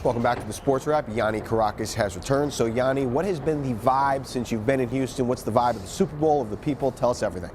Welcome back to the Sports Wrap. Yianni Kourakis has returned. So, Yianni, what has been the vibe since you've been in Houston? What's the vibe of the Super Bowl, of the people? Tell us everything.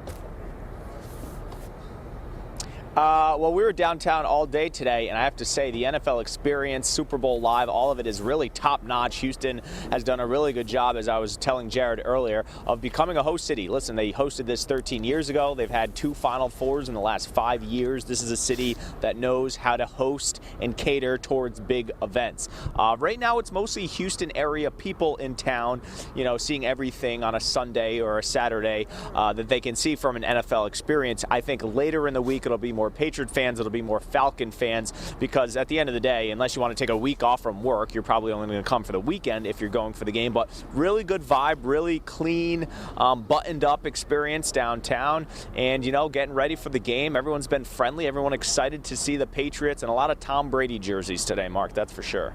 Well, we were downtown all day today, and I have to say the NFL experience, Super Bowl Live, all of it is really top-notch. Houston has done a really good job, as I was telling Jared earlier, of becoming a host city. Listen, they hosted this 13 years ago. They've had 2 Final Fours in the last 5 years. This is a city that knows how to host and cater towards big events. Right now, it's mostly Houston area people in town, you know, seeing everything on a Sunday or a Saturday that they can see from an NFL experience. I think later in the week, it'll be more Patriot fans, it'll be more Falcon fans, because at the end of the day, unless you want to take a week off from work, you're probably only going to come for the weekend if you're going for the game. But really good vibe, really clean, buttoned up experience downtown, and, you know, getting ready for the game. Everyone's been friendly, everyone excited to see the Patriots, and a lot of Tom Brady jerseys today, Mark, that's for sure.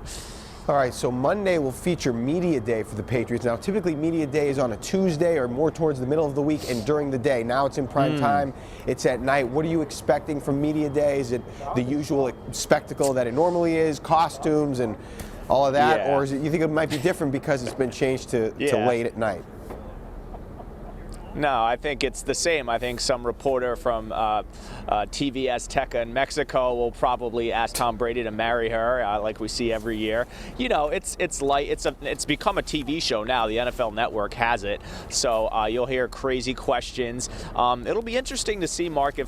All right, so Monday will feature Media Day for the Patriots. Now, typically Media Day is on a Tuesday or more towards the middle of the week and during the day. Now it's in prime time. It's at night. What are you expecting from Media Day? Is it the usual spectacle that it normally is, costumes and all of that? Yeah. Or is it, you think it might be different because it's been changed to late at night? No, I think it's the same. I think some reporter from TV Azteca in Mexico will probably ask Tom Brady to marry her, like we see every year. You know, it's light. It's become a TV show now. The NFL Network has it, so you'll hear crazy questions. It'll be interesting to see, Mark.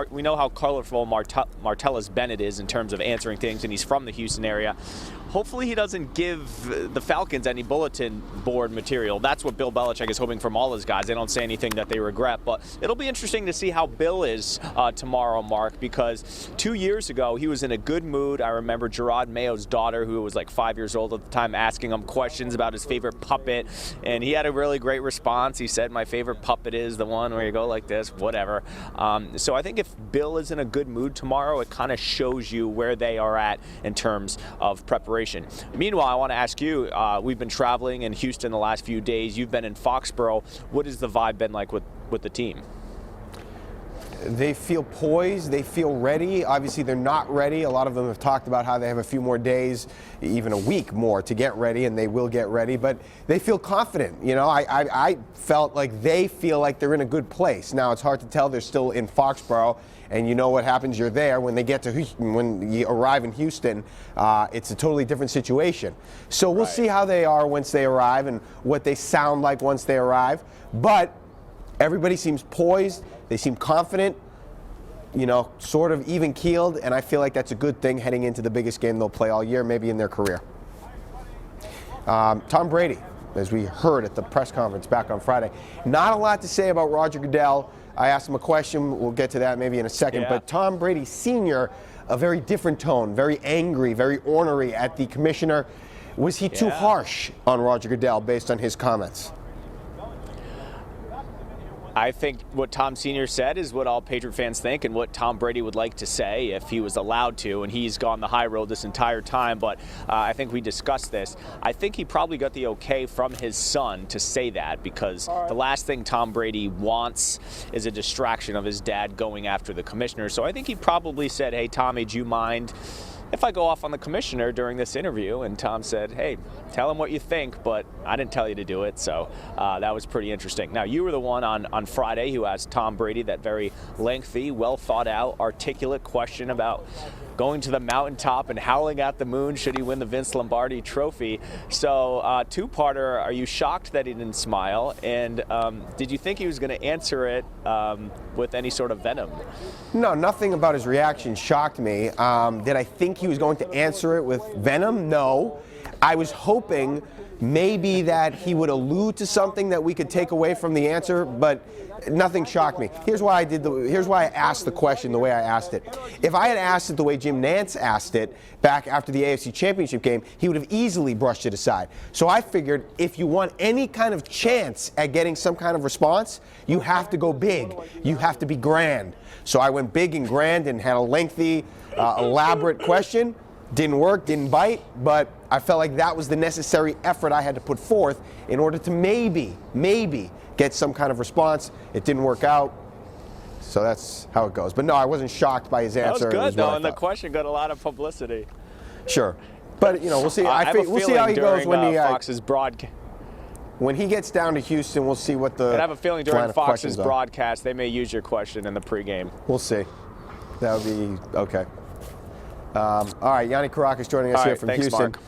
We know how colorful Martellus Bennett is in terms of answering things, and he's from the Houston area. Hopefully he doesn't give the Falcons any bulletin board material. That's what Bill Belichick is hoping from all his guys. They don't say anything that they regret. But it'll be interesting to see how Bill is tomorrow, Mark, because 2 years ago he was in a good mood. I remember Gerard Mayo's daughter, who was like 5 years old at the time, asking him questions about his favorite puppet, and he had a really great response. He said, "My favorite puppet is the one where you go like this," whatever. So I think if Bill is in a good mood tomorrow, it kind of shows you where they are at in terms of preparation. Meanwhile, I want to ask you, we've been traveling in Houston the last few days. You've been in Foxborough. What has the vibe been like with the team? They feel poised, they feel ready. Obviously, they're not ready. A lot of them have talked about how they have a few more days, even a week more, to get ready, and they will get ready. But they feel confident. You know, I felt like they feel like they're in a good place. Now, it's hard to tell. They're still in Foxborough, and you know what happens. You're there when they get to Houston. When you arrive in Houston, it's a totally different situation. So we'll see how they are once they arrive and what they sound like once they arrive. But everybody seems poised. They seem confident, you know, sort of even-keeled, and I feel like that's a good thing heading into the biggest game they'll play all year, maybe in their career. Tom Brady, as we heard at the press conference back on Friday, not a lot to say about Roger Goodell. I asked him a question. We'll get to that maybe in a second. Yeah. But Tom Brady Sr., a very different tone, very angry, very ornery at the commissioner. Was he too harsh on Roger Goodell based on his comments? I think what Tom Sr. said is what all Patriot fans think and what Tom Brady would like to say if he was allowed to, and he's gone the high road this entire time, but I think we discussed this. I think he probably got the okay from his son to say that, because the last thing Tom Brady wants is a distraction of his dad going after the commissioner. So I think he probably said, "Hey, Tommy, do you mind if I go off on the commissioner during this interview?" And Tom said, "Hey, tell him what you think, but I didn't tell you to do it." So that was pretty interesting. Now, you were the one on Friday who asked Tom Brady that very lengthy, well thought out, articulate question about going to the mountaintop and howling at the moon should he win the Vince Lombardi trophy. So two-parter, are you shocked that he didn't smile? And did you think he was going to answer it with any sort of venom? No, nothing about his reaction shocked me. Did I think he was going to answer it with venom? No. I was hoping maybe that he would allude to something that we could take away from the answer, but nothing shocked me. Here's why I asked the question the way I asked it. If I had asked it the way Jim Nantz asked it back after the AFC Championship game, he would have easily brushed it aside. So I figured if you want any kind of chance at getting some kind of response, you have to go big. You have to be grand. So I went big and grand and had a lengthy, elaborate question. Didn't work, didn't bite, but I felt like that was the necessary effort I had to put forth in order to maybe get some kind of response. It didn't work out, so that's how it goes. But no, I wasn't shocked by his answer. That was good, though, and the question got a lot of publicity. Sure. But we'll see. I have a We'll see how he goes during, when Fox's broadcast. when he gets down to Houston. We'll see what the. I have a feeling during line of Fox's questions are. broadcast they may use your question in the pregame. We'll see. That would be okay. All right, Yianni Kourakis joining us All here right, from thanks, Houston. Mark.